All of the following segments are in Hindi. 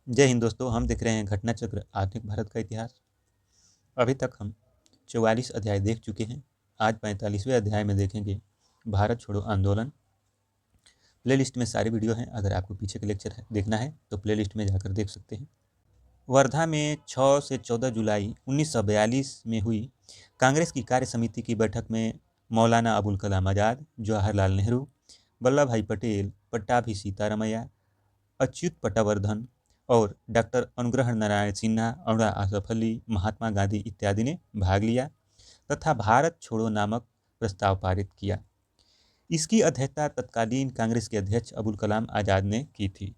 जय हिंद दोस्तों, हम देख रहे हैं घटना चक्र आधुनिक भारत का इतिहास। अभी तक हम 44 अध्याय देख चुके हैं। आज 45वें अध्याय में देखेंगे भारत छोड़ो आंदोलन। प्लेलिस्ट में सारे वीडियो हैं, अगर आपको पीछे का लेक्चर देखना है तो प्लेलिस्ट में जाकर देख सकते हैं। वर्धा में 6 से 14 जुलाई 1942 में हुई कांग्रेस की कार्य समिति की बैठक में मौलाना अबुल कलाम आज़ाद, जवाहरलाल नेहरू, वल्लभ भाई पटेल, पट्टाभी सीतारमैया, अच्युत पटावर्धन और डॉक्टर अनुग्रह नारायण सिन्हा, अणुरा आसफ अली, महात्मा गांधी इत्यादि ने भाग लिया तथा भारत छोड़ो नामक प्रस्ताव पारित किया। इसकी अध्यक्षता तत्कालीन कांग्रेस के अध्यक्ष अबुल कलाम आज़ाद ने की थी।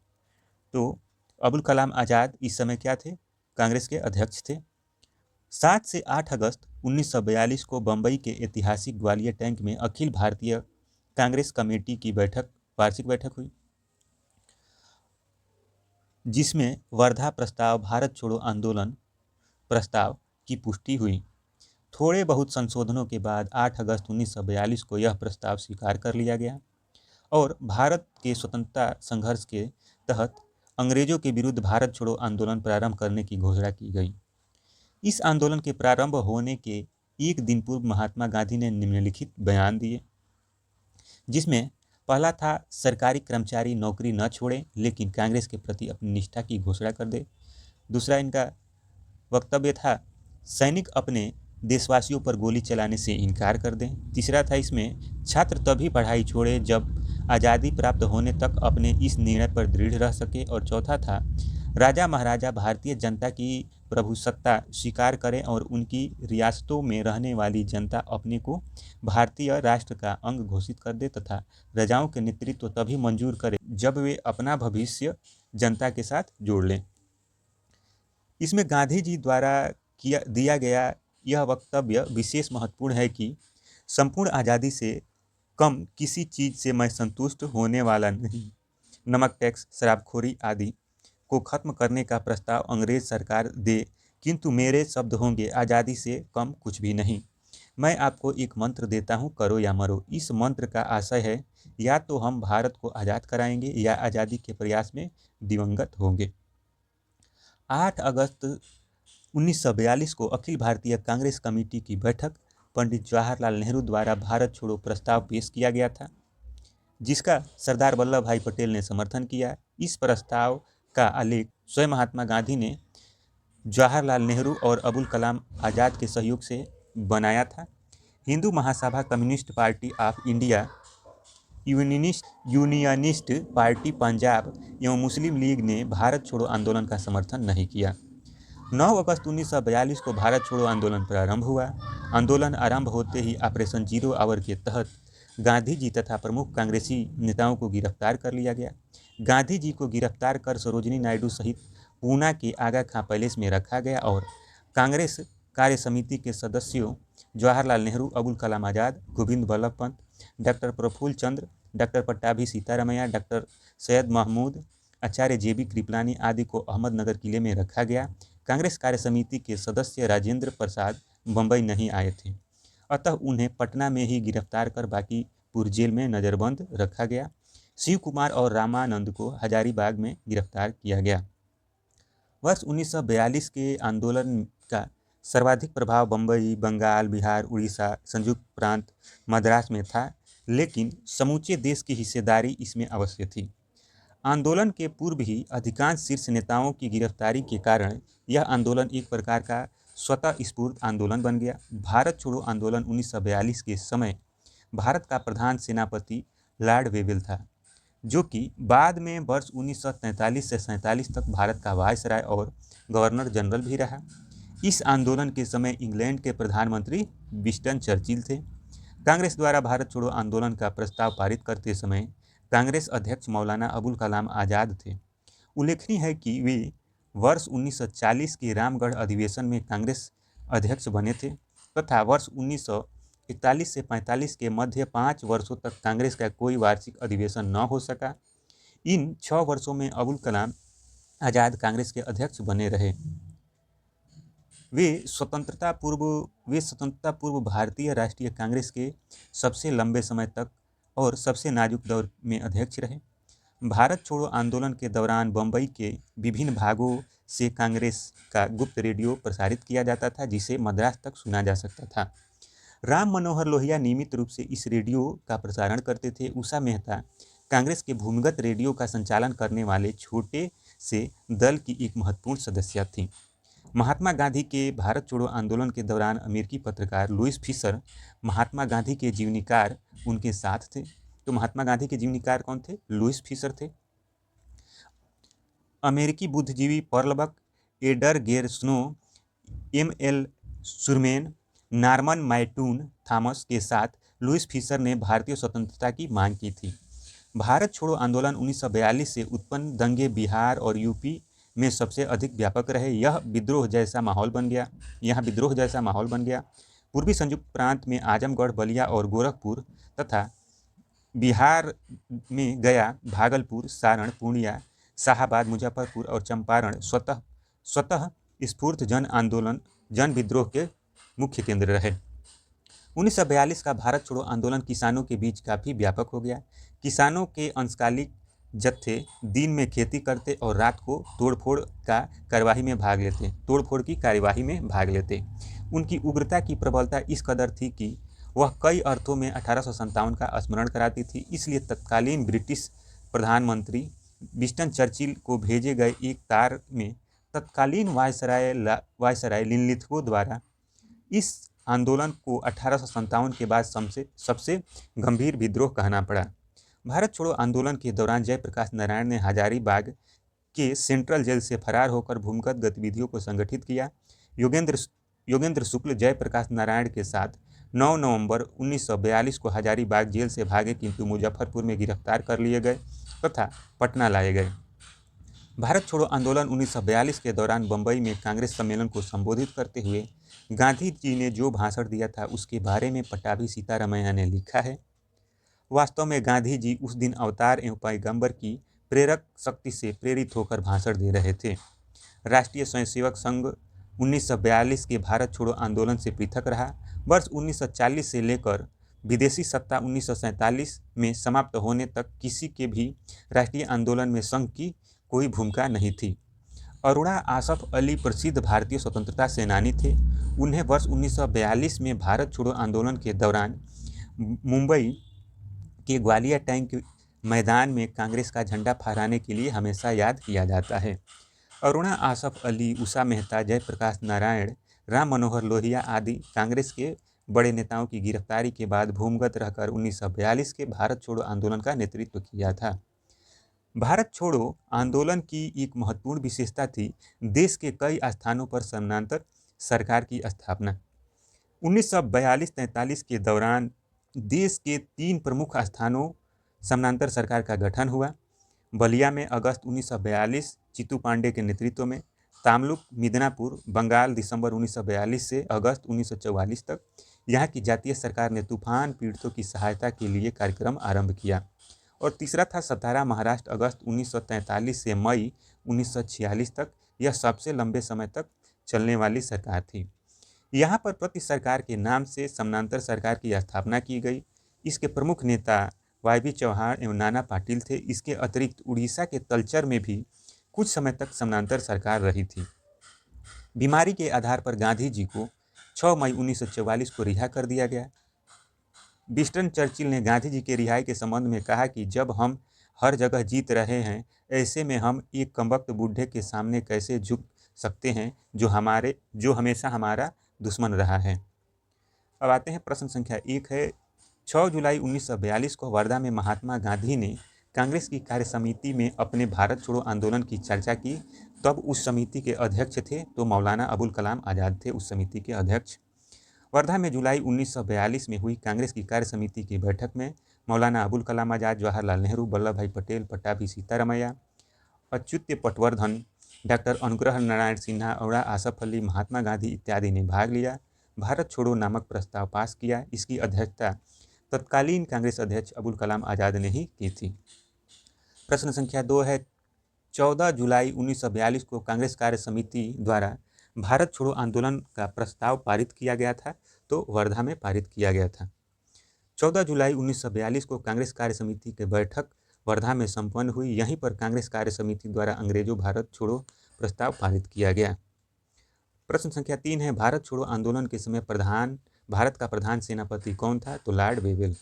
तो अबुल कलाम आज़ाद इस समय क्या थे? कांग्रेस के अध्यक्ष थे। 7 से 8 अगस्त 1942 को बम्बई के ऐतिहासिक ग्वालियर टैंक में अखिल भारतीय कांग्रेस कमेटी की वार्षिक बैठक हुई, जिसमें वर्धा प्रस्ताव, भारत छोड़ो आंदोलन प्रस्ताव की पुष्टि हुई। थोड़े बहुत संशोधनों के बाद 8 अगस्त 1942 को यह प्रस्ताव स्वीकार कर लिया गया और भारत के स्वतंत्रता संघर्ष के तहत अंग्रेजों के विरुद्ध भारत छोड़ो आंदोलन प्रारंभ करने की घोषणा की गई। इस आंदोलन के प्रारंभ होने के एक दिन पूर्व महात्मा गांधी ने निम्नलिखित बयान दिए, जिसमें पहला था सरकारी कर्मचारी नौकरी न छोड़े लेकिन कांग्रेस के प्रति अपनी निष्ठा की घोषणा कर दे। दूसरा इनका वक्तव्य था सैनिक अपने देशवासियों पर गोली चलाने से इनकार कर दें। तीसरा था इसमें छात्र तभी पढ़ाई छोड़े जब आज़ादी प्राप्त होने तक अपने इस निर्णय पर दृढ़ रह सके। और चौथा था राजा महाराजा भारतीय जनता की प्रभुसत्ता स्वीकार करें और उनकी रियासतों में रहने वाली जनता अपने को भारतीय राष्ट्र का अंग घोषित कर दे तथा राजाओं के नेतृत्व तभी मंजूर करे जब वे अपना भविष्य जनता के साथ जोड़ लें। इसमें गांधी जी द्वारा दिया गया यह वक्तव्य विशेष महत्वपूर्ण है कि संपूर्ण आज़ादी से कम किसी चीज़ से मैं संतुष्ट होने वाला नहीं। नमक टैक्स, शराबखोरी आदि को खत्म करने का प्रस्ताव अंग्रेज सरकार दे, किंतु मेरे शब्द होंगे आज़ादी से कम कुछ भी नहीं। मैं आपको एक मंत्र देता हूँ, करो या मरो। इस मंत्र का आशय है या तो हम भारत को आज़ाद कराएंगे या आज़ादी के प्रयास में दिवंगत होंगे। 8 अगस्त 1942 को अखिल भारतीय कांग्रेस कमेटी की बैठक पंडित जवाहरलाल नेहरू द्वारा भारत छोड़ो प्रस्ताव पेश किया गया था, जिसका सरदार वल्लभ भाई पटेल ने समर्थन किया। इस प्रस्ताव का आलेख स्वयं महात्मा गांधी ने जवाहरलाल नेहरू और अबुल कलाम आज़ाद के सहयोग से बनाया था। Hindu Mahasabha, communist party of India, unionist party Punjab एवं मुस्लिम लीग ने भारत छोड़ो आंदोलन का समर्थन नहीं किया। 9 अगस्त 1942 को भारत छोड़ो आंदोलन प्रारंभ हुआ। आंदोलन आरंभ होते ही ऑपरेशन जीरो आवर के तहत गांधी जी तथा प्रमुख कांग्रेसी नेताओं को गिरफ्तार कर लिया गया। गांधी जी को गिरफ्तार कर सरोजिनी नायडू सहित पूना के आगा खां पैलेस में रखा गया और कांग्रेस कार्य समिति के सदस्यों जवाहरलाल नेहरू, अबुल कलाम आज़ाद, गोविंद बल्लभ पंत, डॉक्टर प्रफुल्ल चंद्र, डॉक्टर पट्टाभी सीतारमैया, डॉक्टर सैयद महमूद, आचार्य जेबी कृपलानी आदि को अहमदनगर किले में रखा गया। कांग्रेस कार्य समिति के सदस्य राजेंद्र प्रसाद बम्बई नहीं आए थे, अतः उन्हें पटना में ही गिरफ्तार कर बांकीपुर जेल में नज़रबंद रखा गया। शिव कुमार और रामानंद को हजारीबाग में गिरफ्तार किया गया। वर्ष 1942 के आंदोलन का सर्वाधिक प्रभाव बम्बई, बंगाल, बिहार, उड़ीसा, संयुक्त प्रांत मद्रास में था, लेकिन समूचे देश की हिस्सेदारी इसमें अवश्य थी। आंदोलन के पूर्व ही अधिकांश शीर्ष नेताओं की गिरफ्तारी के कारण यह आंदोलन एक प्रकार का स्वतः स्फूर्त आंदोलन बन गया। भारत छोड़ो आंदोलन 1942 के समय भारत का प्रधान सेनापति लॉर्ड वेवेल था, जो कि बाद में वर्ष 1943 से 47 तक भारत का वायसराय और गवर्नर जनरल भी रहा। इस आंदोलन के समय इंग्लैंड के प्रधानमंत्री विंस्टन चर्चिल थे। कांग्रेस द्वारा भारत छोड़ो आंदोलन का प्रस्ताव पारित करते समय कांग्रेस अध्यक्ष मौलाना अबुल कलाम आज़ाद थे। उल्लेखनीय है कि वे वर्ष 1940 के रामगढ़ अधिवेशन में कांग्रेस अध्यक्ष बने थे तथा वर्ष 1941 से 45 के मध्य 5 वर्षों तक कांग्रेस का कोई वार्षिक अधिवेशन न हो सका। इन 6 वर्षों में अबुल कलाम आज़ाद कांग्रेस के अध्यक्ष बने रहे। वे स्वतंत्रता पूर्व भारतीय राष्ट्रीय कांग्रेस के सबसे लंबे समय तक और सबसे नाजुक दौर में अध्यक्ष रहे। भारत छोड़ो आंदोलन के दौरान बम्बई के विभिन्न भागों से कांग्रेस का गुप्त रेडियो प्रसारित किया जाता था, जिसे मद्रास तक सुना जा सकता था। राम मनोहर लोहिया नियमित रूप से इस रेडियो का प्रसारण करते थे। उषा मेहता कांग्रेस के भूमिगत रेडियो का संचालन करने वाले छोटे से दल की एक महत्वपूर्ण सदस्य थी। महात्मा गांधी के भारत छोड़ो आंदोलन के दौरान अमेरिकी पत्रकार लुईस फिशर महात्मा गांधी के जीवनीकार उनके साथ थे। तो महात्मा गांधी के जीवनीकार कौन थे? लुईस फिशर थे। अमेरिकी बुद्धिजीवी पर्ल बक, एडर गेर स्नो, एम.एल. सुरमेन, नॉर्मन माइटून थॉमस के साथ लुईस फिशर ने भारतीय स्वतंत्रता की मांग की थी। भारत छोड़ो आंदोलन 1942 से उत्पन्न दंगे बिहार और यूपी में सबसे अधिक व्यापक रहे। यहाँ विद्रोह जैसा माहौल बन गया। पूर्वी संयुक्त प्रांत में आजमगढ़, बलिया और गोरखपुर तथा बिहार में गया, भागलपुर, सारण, पूर्णिया, शाहाबाद, मुजफ्फरपुर और चंपारण स्वतः स्फूर्त जन विद्रोह के मुख्य केंद्र रहे। 1942 का भारत छोड़ो आंदोलन किसानों के बीच काफ़ी व्यापक हो गया। किसानों के अंशकालिक जत्थे दिन में खेती करते और रात को तोड़फोड़ की कार्यवाही में भाग लेते। उनकी उग्रता की प्रबलता इस कदर थी कि वह कई अर्थों में 1857 का स्मरण कराती थी। इसलिए तत्कालीन ब्रिटिश प्रधानमंत्री विंस्टन चर्चिल को भेजे गए एक तार में तत्कालीन वायसराय लिनलिथगो द्वारा इस आंदोलन को 1857 के बाद सबसे गंभीर विद्रोह कहना पड़ा। भारत छोड़ो आंदोलन के दौरान जयप्रकाश नारायण ने हजारीबाग के सेंट्रल जेल से फरार होकर भूमिगत गतिविधियों को संगठित किया। योगेंद्र शुक्ल जयप्रकाश नारायण के साथ 9 नवंबर 1942 को हजारीबाग जेल से भागे, किंतु मुजफ्फरपुर में गिरफ्तार कर लिए गए तथा पटना लाए गए। भारत छोड़ो आंदोलन 1942 के दौरान बम्बई में कांग्रेस सम्मेलन को संबोधित करते हुए गांधी जी ने जो भाषण दिया था उसके बारे में पट्टाभी सीतारामैया ने लिखा है, वास्तव में गांधी जी उस दिन अवतार एवं पैगंबर की प्रेरक शक्ति से प्रेरित होकर भाषण दे रहे थे। राष्ट्रीय स्वयंसेवक संघ 1942 के भारत छोड़ो आंदोलन से पृथक रहा। वर्ष 1940 से लेकर विदेशी सत्ता 1947 में समाप्त होने तक किसी के भी राष्ट्रीय आंदोलन में संघ की कोई भूमिका नहीं थी। अरुणा आसफ अली प्रसिद्ध भारतीय स्वतंत्रता सेनानी थे। उन्हें वर्ष 1942 में भारत छोड़ो आंदोलन के दौरान मुंबई के ग्वालिया टैंक मैदान में कांग्रेस का झंडा फहराने के लिए हमेशा याद किया जाता है। अरुणा आसफ अली, उषा मेहता, जयप्रकाश नारायण, राम मनोहर लोहिया आदि कांग्रेस के बड़े नेताओं की गिरफ्तारी के बाद भूमिगत रहकर 1942 के भारत छोड़ो आंदोलन का नेतृत्व किया था। भारत छोड़ो आंदोलन की एक महत्वपूर्ण विशेषता थी देश के कई स्थानों पर समानांतर सरकार की स्थापना। 1942-43 के दौरान देश के 3 प्रमुख स्थानों समानांतर सरकार का गठन हुआ। बलिया में अगस्त 1942 चित्तू पांडे के नेतृत्व में, तामलुक, मिदनापुर, बंगाल दिसंबर 1942 से अगस्त 1944 तक। यहाँ की जातीय सरकार ने तूफान पीड़ितों की सहायता के लिए कार्यक्रम आरंभ किया। और तीसरा था सतारा, महाराष्ट्र, अगस्त 1943 से मई 1946 तक। यह सबसे लंबे समय तक चलने वाली सरकार थी। यहाँ पर प्रति सरकार के नाम से समानांतर सरकार की स्थापना की गई। इसके प्रमुख नेता वाई.बी. चौहान एवं नाना पाटिल थे। इसके अतिरिक्त उड़ीसा के तलचर में भी कुछ समय तक समानांतर सरकार रही थी। बीमारी के आधार पर गांधी जी को 6 मई 1944 को रिहा कर दिया गया। विंस्टन चर्चिल ने गांधी जी के रिहाई के संबंध में कहा कि जब हम हर जगह जीत रहे हैं, ऐसे में हम एक कमबख्त बूढ़े के सामने कैसे झुक सकते हैं जो हमेशा हमारा दुश्मन रहा है। अब आते हैं प्रश्न संख्या 1 है, 6 जुलाई 1942 को वर्धा में महात्मा गांधी ने कांग्रेस की कार्य समिति में अपने भारत छोड़ो आंदोलन की चर्चा की। तब उस समिति के अध्यक्ष थे तो मौलाना अबुल कलाम आज़ाद थे उस समिति के अध्यक्ष। वर्धा में जुलाई 1942 में हुई कांग्रेस की कार्य समिति की बैठक में मौलाना अबुल कलाम आज़ाद, जवाहरलाल नेहरू, वल्लभ भाई पटेल, पट्टाभी सीतारामैया, अच्युत पटवर्धन, डॉक्टर अनुग्रह नारायण सिन्हा, अरुणा आसफ अली, महात्मा गांधी इत्यादि ने भाग लिया। भारत छोड़ो नामक प्रस्ताव पास किया। इसकी अध्यक्षता तत्कालीन कांग्रेस अध्यक्ष अबुल कलाम आज़ाद ने ही की थी। प्रश्न संख्या 2 है, 14 जुलाई 1942 को कांग्रेस कार्य समिति द्वारा भारत छोड़ो आंदोलन का प्रस्ताव पारित किया गया था, तो वर्धा में पारित किया गया था। 14 जुलाई 1942 को कांग्रेस कार्य समिति की बैठक वर्धा में संपन्न हुई। यहीं पर कांग्रेस कार्य समिति द्वारा अंग्रेजों भारत छोड़ो प्रस्ताव पारित किया गया। प्रश्न संख्या 3 है, भारत छोड़ो आंदोलन के समय भारत का प्रधान सेनापति कौन था? तो लॉर्ड वेवेल।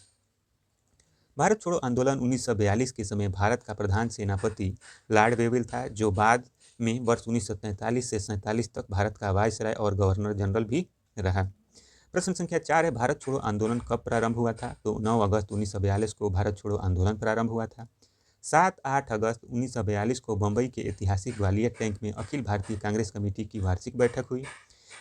भारत छोड़ो आंदोलन 1942 के समय भारत का प्रधान सेनापति लॉर्ड वेवेल था, जो बाद में वर्ष 1943 से 47 तक भारत का वायसराय और गवर्नर जनरल भी रहा। प्रश्न संख्या 4 है, भारत छोड़ो आंदोलन कब प्रारंभ हुआ था? तो 9 अगस्त 1942 को भारत छोड़ो आंदोलन प्रारंभ हुआ था। 7-8 अगस्त 1942 को बम्बई के ऐतिहासिक ग्वालियर टैंक में अखिल भारतीय कांग्रेस कमेटी की वार्षिक बैठक हुई,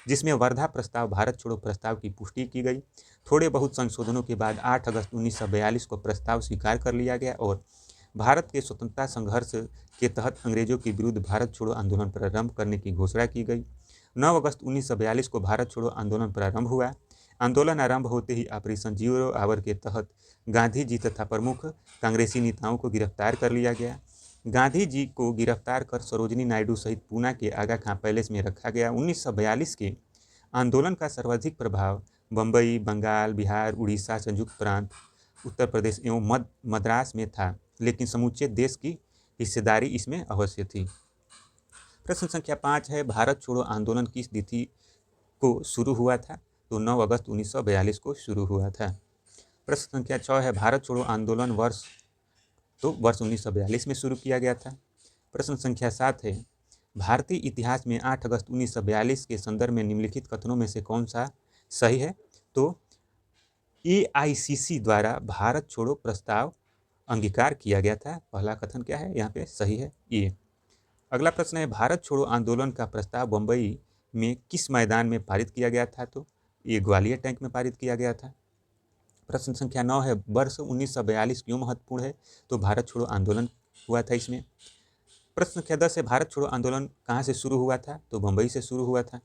जिसमें वर्धा प्रस्ताव भारत छोड़ो प्रस्ताव की पुष्टि की गई। थोड़े बहुत संशोधनों के बाद 8 अगस्त 1942 को प्रस्ताव स्वीकार कर लिया गया और भारत के स्वतंत्रता संघर्ष के तहत अंग्रेजों के विरुद्ध भारत छोड़ो आंदोलन प्रारंभ करने की घोषणा की गई। 9 अगस्त 1942 को भारत छोड़ो आंदोलन प्रारंभ हुआ। आंदोलन आरंभ होते ही ऑपरेशन जीरो आवर के तहत गांधी जी तथा प्रमुख कांग्रेसी नेताओं को गिरफ्तार कर लिया गया। गांधी जी को गिरफ्तार कर सरोजिनी नायडू सहित पूना के आगा खां पैलेस में रखा गया। 1942 के आंदोलन का सर्वाधिक प्रभाव बम्बई, बंगाल, बिहार, उड़ीसा, संयुक्त प्रांत, उत्तर प्रदेश एवं मद्रास में था, लेकिन समूचे देश की हिस्सेदारी इसमें अवश्य थी। प्रश्न संख्या 5 है, भारत छोड़ो आंदोलन किस तिथि को शुरू हुआ था? तो 9 अगस्त 1942 को शुरू हुआ था। प्रश्न संख्या 6 है, भारत छोड़ो आंदोलन वर्ष 1942 में शुरू किया गया था। प्रश्न संख्या 7 है, भारतीय इतिहास में 8 अगस्त 1942 के संदर्भ में निम्नलिखित कथनों में से कौन सा सही है? तो AICC द्वारा भारत छोड़ो प्रस्ताव अंगीकार किया गया था। पहला कथन क्या है? यहाँ पे सही है ये। अगला प्रश्न है, भारत छोड़ो आंदोलन का प्रस्ताव बम्बई में किस मैदान में पारित किया गया था? तो ये ग्वालियर टैंक में पारित किया गया था। प्रश्न संख्या 9 है, वर्ष 1942 क्यों महत्वपूर्ण है? तो भारत छोड़ो आंदोलन हुआ था इसमें। प्रश्न संख्या 10 है, भारत छोड़ो आंदोलन कहाँ से शुरू हुआ था? तो बम्बई से शुरू हुआ था।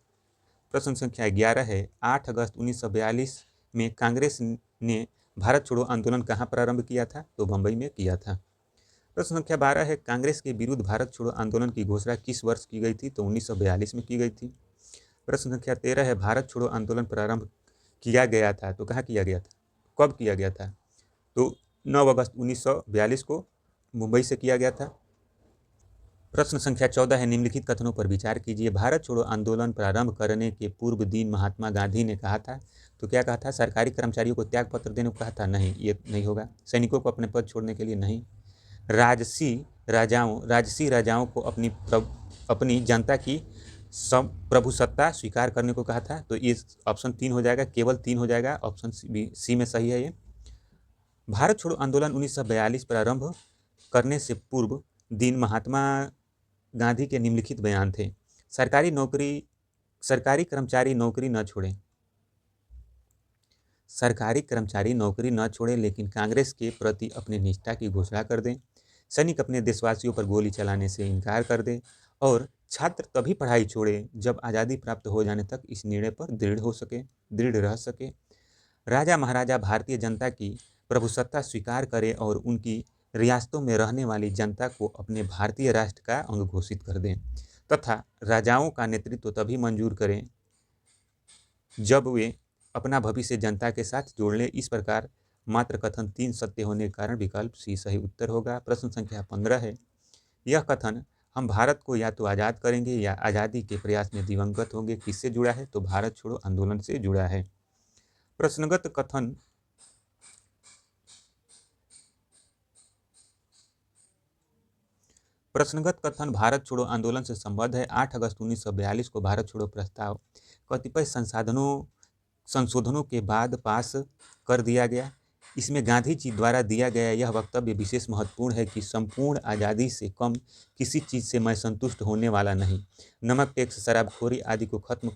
प्रश्न संख्या 11 है, 8 अगस्त 1942 में कांग्रेस ने भारत छोड़ो आंदोलन कहाँ प्रारंभ किया था? तो बम्बई में किया था। प्रश्न संख्या 12 है, कांग्रेस के विरुद्ध भारत छोड़ो आंदोलन की घोषणा किस वर्ष की गई थी? तो 1942 में की गई थी। प्रश्न संख्या 13 है, भारत छोड़ो आंदोलन प्रारंभ किया गया था तो कहाँ किया गया था, कब किया गया था? तो 9 अगस्त 1942 को मुंबई से किया गया था। प्रश्न संख्या 14 है, निम्नलिखित कथनों पर विचार कीजिए। भारत छोड़ो आंदोलन प्रारंभ करने के पूर्व दिन महात्मा गांधी ने कहा था, तो क्या कहा था? सरकारी कर्मचारियों को त्याग पत्र देने को कहा था? नहीं, ये नहीं होगा। सैनिकों को अपने पद छोड़ने के लिए? नहीं। राजसी राजाओं को अपनी जनता की प्रभुसत्ता स्वीकार करने को कहा था, तो ये ऑप्शन 3 हो जाएगा, केवल 3 हो जाएगा, ऑप्शन सी में सही है ये। भारत छोड़ो आंदोलन 1942 प्रारंभ करने से पूर्व दिन महात्मा गांधी के निम्नलिखित बयान थे। सरकारी कर्मचारी नौकरी न छोड़ें, सरकारी कर्मचारी नौकरी न छोड़ें लेकिन कांग्रेस के प्रति अपनी निष्ठा की घोषणा कर दें, सैनिक अपने देशवासियों पर गोली चलाने से इनकार कर दें और छात्र तभी पढ़ाई छोड़े जब आज़ादी प्राप्त हो जाने तक इस निर्णय पर दृढ़ रह सके। राजा महाराजा भारतीय जनता की प्रभुसत्ता स्वीकार करें और उनकी रियासतों में रहने वाली जनता को अपने भारतीय राष्ट्र का अंग घोषित कर दें तथा राजाओं का नेतृत्व तभी मंजूर करें जब वे अपना भविष्य जनता के साथ जोड़ लें। इस प्रकार मात्र कथन 3 सत्य होने के कारण विकल्प सी सही उत्तर होगा। प्रश्न संख्या 15 है, यह कथन हम भारत को या तो आज़ाद करेंगे या आज़ादी के प्रयास में दिवंगत होंगे किससे जुड़ा है? तो भारत छोड़ो आंदोलन से जुड़ा है। प्रश्नगत कथन भारत छोड़ो आंदोलन से संबद्ध है। 8 अगस्त 1942 को भारत छोड़ो प्रस्ताव कतिपय संशोधनों के बाद पास कर दिया गया। इसमें गांधी जी द्वारा दिया गया यह वक्तव्य विशेष महत्वपूर्ण है कि संपूर्ण आज़ादी से कम किसी चीज़ से मैं संतुष्ट होने वाला नहीं। नमक, टैक्स, शराबखोरी आदि को खत्म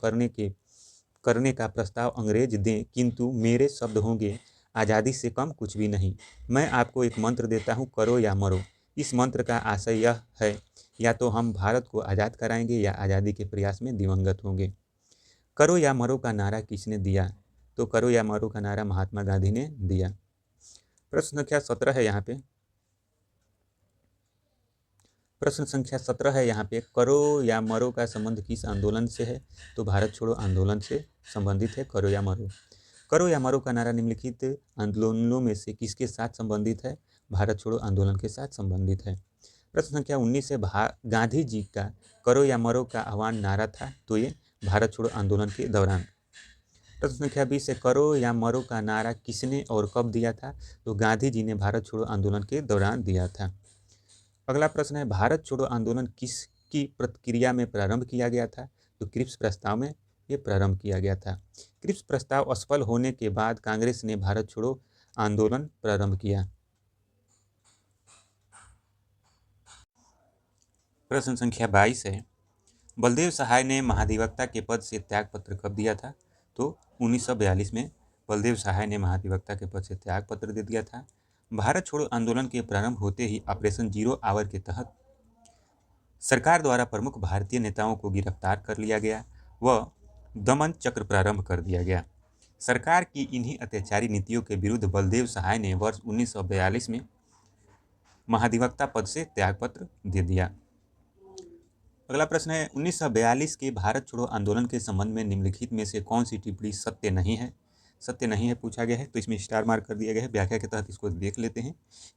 करने का प्रस्ताव अंग्रेज दें, किंतु मेरे शब्द होंगे आज़ादी से कम कुछ भी नहीं। मैं आपको एक मंत्र देता हूँ, करो या मरो। इस मंत्र का आशय यह है, या तो हम भारत को आज़ाद कराएंगे या आज़ादी के प्रयास में दिवंगत होंगे। करो या मरो का नारा किसने दिया? तो करो या मरो का नारा महात्मा गांधी ने दिया। प्रश्न संख्या 17 है यहाँ पे। प्रश्न संख्या 17 है यहाँ पे, करो या मरो का संबंध किस आंदोलन से है? तो भारत छोड़ो आंदोलन से संबंधित है करो या मरो। करो या मरो का नारा निम्नलिखित आंदोलनों में से किसके साथ संबंधित है? भारत छोड़ो आंदोलन के साथ संबंधित है। प्रश्न संख्या 19 है, गांधी जी का करो या मरो का आह्वान नारा था, तो ये भारत छोड़ो आंदोलन के दौरान। प्रश्न संख्या 20 है, करो या मरो का नारा किसने और कब दिया था, तो गांधी जी ने भारत छोड़ो आंदोलन के दौरान दिया था। अगला प्रश्न है, भारत छोड़ो आंदोलन किसकी प्रतिक्रिया में प्रारंभ किया गया था, तो क्रिप्स प्रस्ताव में ये प्रारंभ किया गया था। क्रिप्स प्रस्ताव असफल होने के बाद कांग्रेस ने भारत छोड़ो आंदोलन प्रारंभ किया। प्रश्न संख्या 22 है, बलदेव सहाय ने महाधिवक्ता के पद से त्यागपत्र कब दिया था, तो 1942 में बलदेव सहाय ने महाधिवक्ता के पद से त्यागपत्र दे दिया था। भारत छोड़ो आंदोलन के प्रारंभ होते ही ऑपरेशन जीरो आवर के तहत सरकार द्वारा प्रमुख भारतीय नेताओं को गिरफ्तार कर लिया गया व दमन चक्र प्रारंभ कर दिया गया। सरकार की इन्हीं अत्याचारी नीतियों के विरुद्ध बलदेव सहाय ने वर्ष 1942 में महाधिवक्ता पद से त्यागपत्र दे दिया। अगला प्रश्न है, 1942 के भारत छोड़ो आंदोलन के संबंध में निम्नलिखित में से कौन सी टिप्पणी सत्य नहीं है? सत्य नहीं है पूछा गया है, तो इसमें स्टार मार्क कर दिया गया है। व्याख्या के तहत इसको देख लेते हैं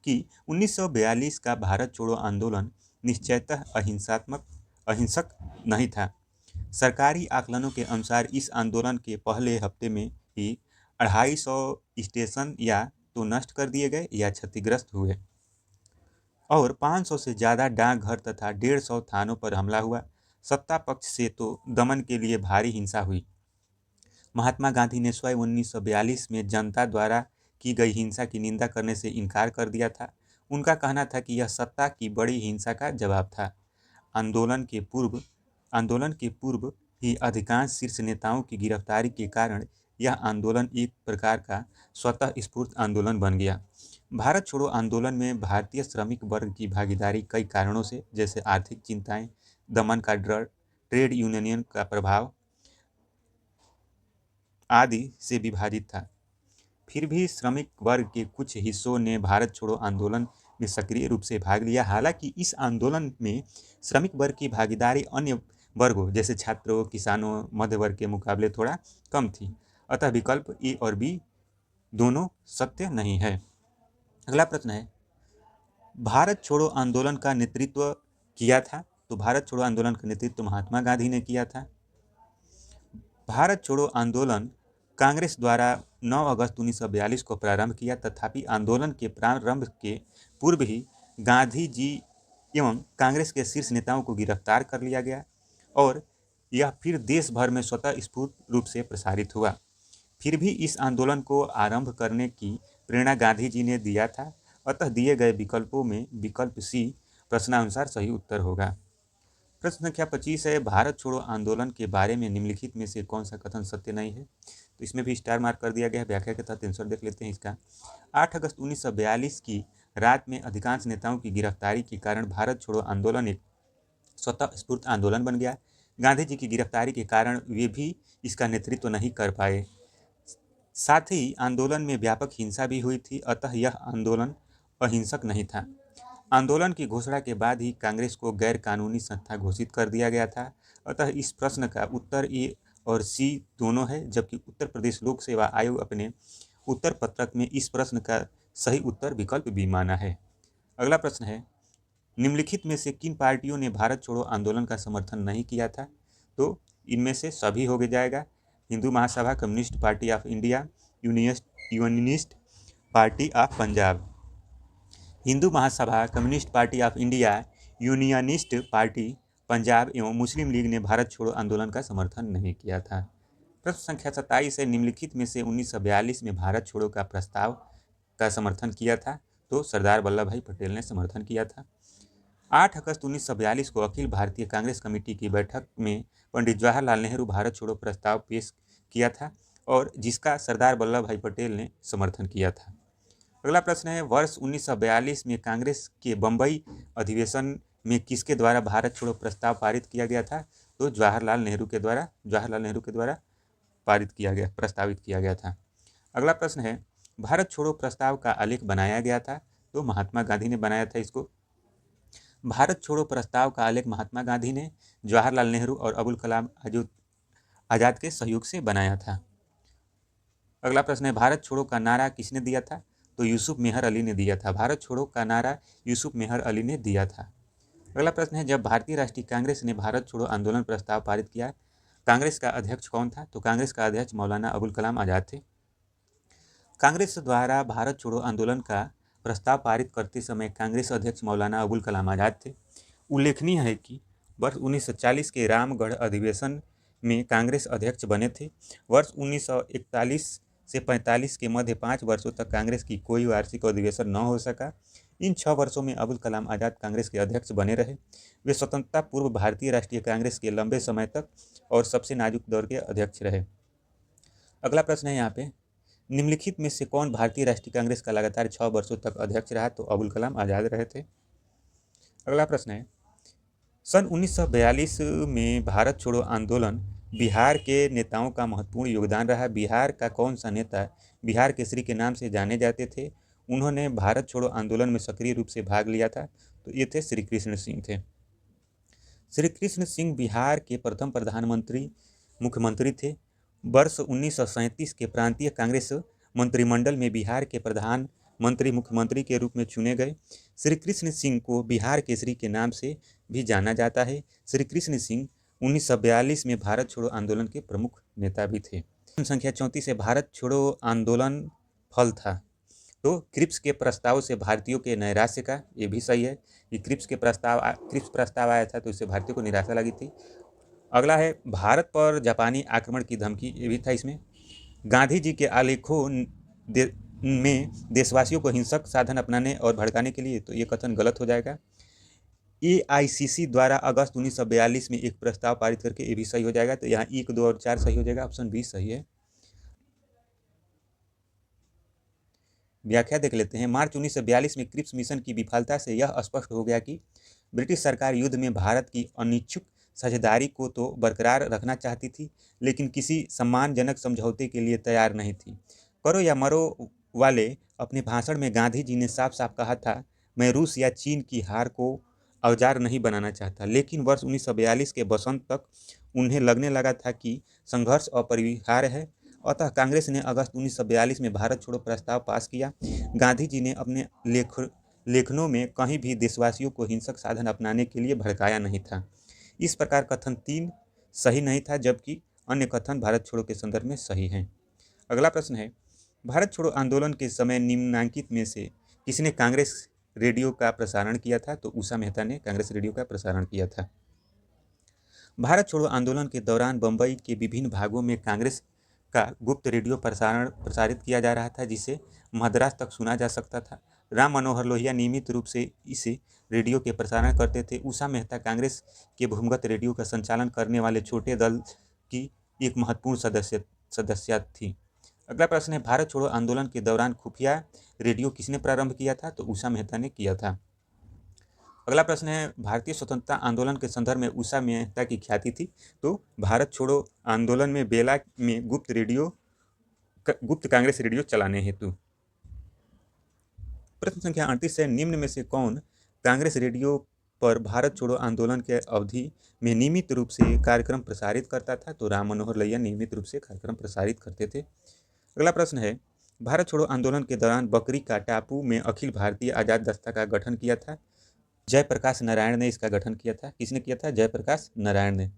कि 1942 का भारत छोड़ो आंदोलन निश्चयतः अहिंसक नहीं था। सरकारी आकलनों के अनुसार इस आंदोलन के पहले हफ्ते में ही 250 स्टेशन या तो नष्ट कर दिए गए या क्षतिग्रस्त हुए और 500 से ज़्यादा डाकघर तथा 150 थानों पर हमला हुआ। सत्ता पक्ष से तो दमन के लिए भारी हिंसा हुई। महात्मा गांधी ने स्वयं 1942 में जनता द्वारा की गई हिंसा की निंदा करने से इनकार कर दिया था। उनका कहना था कि यह सत्ता की बड़ी हिंसा का जवाब था। आंदोलन के पूर्व ही अधिकांश शीर्ष नेताओं की गिरफ्तारी के कारण यह आंदोलन एक प्रकार का स्वतः स्फूर्त आंदोलन बन गया। भारत छोड़ो आंदोलन में भारतीय श्रमिक वर्ग की भागीदारी कई कारणों से, जैसे आर्थिक चिंताएं, दमन का डर, ट्रेड यूनियन का प्रभाव आदि से विभाजित था। फिर भी श्रमिक वर्ग के कुछ हिस्सों ने भारत छोड़ो आंदोलन में सक्रिय रूप से भाग लिया। हालांकि इस आंदोलन में श्रमिक वर्ग की भागीदारी अन्य वर्गों जैसे छात्रों, किसानों, मध्य वर्ग के मुकाबले थोड़ा कम थी। अतः विकल्प ए और बी दोनों सत्य नहीं है। अगला प्रश्न है, भारत छोड़ो आंदोलन का नेतृत्व किया था, तो भारत छोड़ो आंदोलन का नेतृत्व महात्मा गांधी ने किया था। भारत छोड़ो आंदोलन कांग्रेस द्वारा 9 अगस्त 1942 को प्रारंभ किया, तथापि आंदोलन के प्रारंभ के पूर्व ही गांधी जी एवं कांग्रेस के शीर्ष नेताओं को गिरफ्तार कर लिया गया और यह फिर देश भर में स्वतः स्फूर्त रूप से प्रसारित हुआ। फिर भी इस आंदोलन को आरंभ करने की प्रेरणा गांधी जी ने दिया था। अतः दिए गए विकल्पों में विकल्प सी प्रश्नानुसार सही उत्तर होगा। प्रश्न संख्या 25 है, भारत छोड़ो आंदोलन के बारे में निम्नलिखित में से कौन सा कथन सत्य नहीं है, तो इसमें भी स्टार मार्क कर दिया गया है। व्याख्या के तहत आंसर देख लेते हैं इसका। 8 अगस्त 1942 की रात में अधिकांश नेताओं की गिरफ्तारी के कारण भारत छोड़ो आंदोलन एक स्वतः स्फूर्त आंदोलन बन गया। गांधी जी की गिरफ्तारी के कारण वे भी इसका नेतृत्व नहीं कर पाए। साथ ही आंदोलन में व्यापक हिंसा भी हुई थी, अतः यह आंदोलन अहिंसक नहीं था। आंदोलन की घोषणा के बाद ही कांग्रेस को गैर कानूनी संस्था घोषित कर दिया गया था। अतः इस प्रश्न का उत्तर ए और सी दोनों है, जबकि उत्तर प्रदेश लोक सेवा आयोग अपने उत्तर पत्रक में इस प्रश्न का सही उत्तर विकल्प बी माना है। अगला प्रश्न है, निम्नलिखित में से किन पार्टियों ने भारत छोड़ो आंदोलन का समर्थन नहीं किया था, तो इनमें से सभी हो जाएगा। Hindu Mahasabha, communist party of India, unionist party of Punjab. Hindu Mahasabha, communist party of India, unionist party Punjab एवं मुस्लिम लीग ने भारत छोड़ो आंदोलन का समर्थन नहीं किया था। प्रश्न संख्या 27 है, निम्नलिखित में से 1942 में भारत छोड़ो का प्रस्ताव का समर्थन किया था, तो सरदार वल्लभ भाई पटेल ने समर्थन किया था। 8 अगस्त 1942 को अखिल भारतीय कांग्रेस कमेटी की बैठक में पंडित जवाहरलाल नेहरू भारत छोड़ो प्रस्ताव पेश किया था और जिसका सरदार वल्लभ भाई पटेल ने समर्थन किया था। अगला प्रश्न है, वर्ष 1942 में कांग्रेस के बम्बई अधिवेशन में किसके द्वारा भारत छोड़ो प्रस्ताव पारित किया गया था, तो जवाहरलाल नेहरू के द्वारा प्रस्तावित किया गया था। अगला प्रश्न है, भारत छोड़ो प्रस्ताव का आलेख बनाया गया था, तो महात्मा गांधी ने बनाया था इसको। भारत छोड़ो प्रस्ताव का आलेख महात्मा गांधी ने जवाहरलाल नेहरू और अबुल कलाम आजाद के सहयोग से बनाया था। अगला प्रश्न है, भारत छोड़ो का नारा किसने दिया था, तो यूसुफ मेहर अली ने दिया था। भारत छोड़ो का नारा यूसुफ मेहर अली ने दिया था। अगला प्रश्न है, जब भारतीय राष्ट्रीय कांग्रेस ने भारत छोड़ो आंदोलन प्रस्ताव पारित किया, कांग्रेस का अध्यक्ष कौन था? तो कांग्रेस का अध्यक्ष मौलाना अबुल कलाम आज़ाद थे। कांग्रेस द्वारा भारत छोड़ो आंदोलन का प्रस्ताव पारित करते समय कांग्रेस अध्यक्ष मौलाना अबुल कलाम आज़ाद थे। उल्लेखनीय है कि वर्ष 1940 के रामगढ़ अधिवेशन में कांग्रेस अध्यक्ष बने थे। वर्ष 1941 से 45 के मध्य 5 वर्षों तक कांग्रेस की कोई वार्षिक अधिवेशन न हो सका। इन 6 वर्षों में अबुल कलाम आज़ाद कांग्रेस के अध्यक्ष बने रहे। वे स्वतंत्रता पूर्व भारतीय राष्ट्रीय कांग्रेस के लंबे समय तक और सबसे नाजुक दौर के अध्यक्ष रहे। अगला प्रश्न है यहाँ पे, निम्नलिखित में से कौन भारतीय राष्ट्रीय कांग्रेस का लगातार 6 वर्षों तक अध्यक्ष रहा? तो अबुल कलाम आज़ाद रहे थे। अगला प्रश्न है, सन 1942 में भारत छोड़ो आंदोलन बिहार के नेताओं का महत्वपूर्ण योगदान रहा। बिहार का कौन सा नेता बिहार केसरी के नाम से जाने जाते थे? उन्होंने भारत छोड़ो आंदोलन में सक्रिय रूप से भाग लिया था। तो ये थे श्री कृष्ण सिंह थे। श्री कृष्ण सिंह बिहार के प्रथम प्रधानमंत्री मुख्यमंत्री थे। वर्ष 1937 के प्रांतीय कांग्रेस मंत्रिमंडल में बिहार के प्रधानमंत्री मुख्यमंत्री के रूप में चुने गए। श्री कृष्ण सिंह को बिहार केसरी के नाम से भी जाना जाता है। श्री कृष्ण सिंह 1942 में भारत छोड़ो आंदोलन के प्रमुख नेता भी थे। संख्या 34 है, भारत छोड़ो आंदोलन फल था। तो क्रिप्स के प्रस्ताव से भारतीयों के नैराश्य का, ये भी सही है कि क्रिप्स प्रस्ताव आया था तो इससे भारतीयों को निराशा लगी थी। अगला है, भारत पर जापानी आक्रमण की धमकी, ये भी था इसमें। गांधी जी के आलेखों में देशवासियों को हिंसक साधन अपनाने और भड़काने के लिए, तो ये कथन गलत हो जाएगा। AICC द्वारा अगस्त 1942 में एक प्रस्ताव पारित करके, ये भी सही हो जाएगा। तो यहाँ 1, 2 और 4 सही हो जाएगा, ऑप्शन बी सही है। व्याख्या देख लेते हैं। मार्च 1942 में क्रिप्स मिशन की विफलता से यह स्पष्ट हो गया कि ब्रिटिश सरकार युद्ध में भारत की अनिच्छुक साझेदारी को तो बरकरार रखना चाहती थी, लेकिन किसी सम्मानजनक समझौते के लिए तैयार नहीं थी। करो या मरो वाले अपने भाषण में गांधी जी ने साफ साफ कहा था, मैं रूस या चीन की हार को औजार नहीं बनाना चाहता। लेकिन वर्ष 1942 के बसंत तक उन्हें लगने लगा था कि संघर्ष अपरिहार्य है। अतः कांग्रेस ने अगस्त 1942 में भारत छोड़ो प्रस्ताव पास किया। गांधी जी ने अपने लेखनों में कहीं भी देशवासियों को हिंसक साधन अपनाने के लिए भड़काया नहीं था। इस प्रकार कथन 3 सही नहीं था, जबकि अन्य कथन भारत छोड़ो के संदर्भ में सही हैं। अगला प्रश्न है, भारत छोड़ो आंदोलन के समय निम्नलिखित में से किसने कांग्रेस रेडियो का प्रसारण किया था? तो उषा मेहता ने कांग्रेस रेडियो का प्रसारण किया था। भारत छोड़ो आंदोलन के दौरान बंबई के विभिन्न भागों में कांग्रेस का गुप्त रेडियो प्रसारित किया जा रहा था, जिसे मद्रास तक सुना जा सकता था। राम मनोहर लोहिया नियमित रूप से इसे रेडियो के प्रसारण करते थे। उषा मेहता कांग्रेस के भूमिगत रेडियो का संचालन करने वाले छोटे दल की एक महत्वपूर्ण सदस्य थी। अगला प्रश्न है, भारत छोड़ो आंदोलन के दौरान खुफिया रेडियो किसने प्रारंभ किया था? तो उषा मेहता ने किया था। अगला प्रश्न है, भारतीय स्वतंत्रता आंदोलन के संदर्भ में उषा मेहता की ख्याति थी। तो भारत छोड़ो आंदोलन में बेला में गुप्त कांग्रेस रेडियो चलाने हेतु। प्रश्न संख्या 38 है, निम्न में से कौन कांग्रेस रेडियो पर भारत छोड़ो आंदोलन के अवधि में नियमित रूप से कार्यक्रम प्रसारित करता था? तो राम मनोहर लोहिया नियमित रूप से कार्यक्रम प्रसारित करते थे। अगला प्रश्न है, भारत छोड़ो आंदोलन के दौरान बकरी का टापू में अखिल भारतीय आजाद दस्ता का गठन किया था। जयप्रकाश नारायण ने इसका गठन किया था। किसने किया था? जयप्रकाश नारायण ने।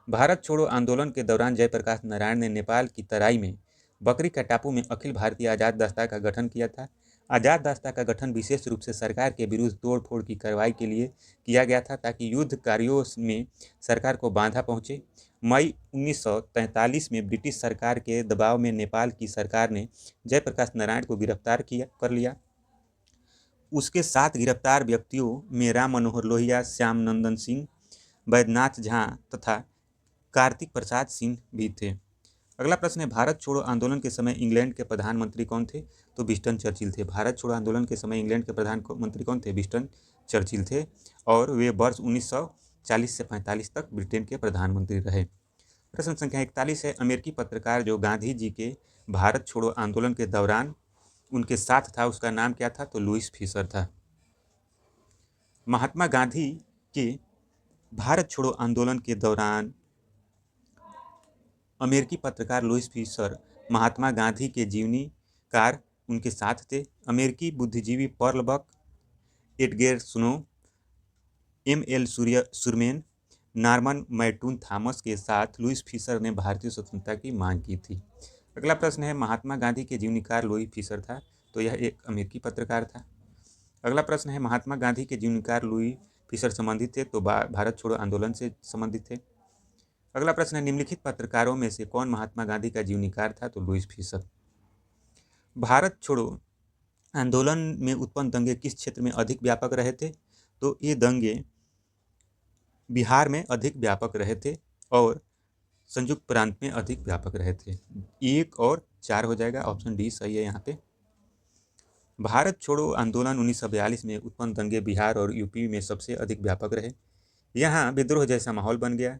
भारत छोड़ो आंदोलन के दौरान जयप्रकाश नारायण ने नेपाल की तराई में बकरी का टापू में अखिल भारतीय आजाद दस्ता का गठन किया था। आजाद दस्ता का गठन विशेष रूप से सरकार के विरुद्ध तोड़फोड़ की कार्रवाई के लिए किया गया था, ताकि युद्ध कार्यों में सरकार को बाधा पहुंचे। मई 1943 में ब्रिटिश सरकार के दबाव में नेपाल की सरकार ने जयप्रकाश नारायण को गिरफ्तार कर लिया। उसके साथ गिरफ्तार व्यक्तियों में राम मनोहर लोहिया, श्याम नंदन सिंह, बैद्यनाथ झा तथा कार्तिक प्रसाद सिंह भी थे। अगला प्रश्न है, भारत छोड़ो आंदोलन के समय इंग्लैंड के प्रधानमंत्री कौन थे? तो विंस्टन चर्चिल थे। भारत छोड़ो आंदोलन के समय इंग्लैंड के प्रधानमंत्री कौन थे? विंस्टन चर्चिल थे, और वे वर्ष 1940 से 45 तक ब्रिटेन के प्रधानमंत्री रहे। प्रश्न संख्या 41 है, अमेरिकी पत्रकार जो गांधी जी के भारत छोड़ो आंदोलन के दौरान उनके साथ था, उसका नाम क्या था? तो लुईस फिशर था। महात्मा गांधी के भारत छोड़ो आंदोलन के दौरान अमेरिकी पत्रकार लुईस फिशर महात्मा गांधी के जीवनी कार उनके साथ थे। अमेरिकी बुद्धिजीवी Pearl Buck, Edgar Snow, M L. Surman, Norman Mattoon Thomas के साथ लुईस फिशर ने भारतीय स्वतंत्रता की मांग की थी। अगला प्रश्न है, महात्मा गांधी के जीवनीकार लुई फिशर था, तो यह एक अमेरिकी पत्रकार था। अगला प्रश्न है, महात्मा गांधी के जीवनीकार लुई फिशर संबंधित थे, तो भारत छोड़ो आंदोलन से संबंधित थे। अगला प्रश्न है, निम्नलिखित पत्रकारों में से कौन महात्मा गांधी का जीवनीकार था, तो लुईस फिशर। भारत छोड़ो आंदोलन में उत्पन्न दंगे किस क्षेत्र में अधिक व्यापक रहे थे, तो ये दंगे बिहार में अधिक व्यापक रहे थे और संयुक्त प्रांत में अधिक व्यापक रहे थे। 1 और 4 हो जाएगा, ऑप्शन डी सही है यहाँ पे। भारत छोड़ो आंदोलन 1942 में उत्पन्न दंगे बिहार और यूपी में सबसे अधिक व्यापक रहे। यहाँ विद्रोह जैसा माहौल बन गया।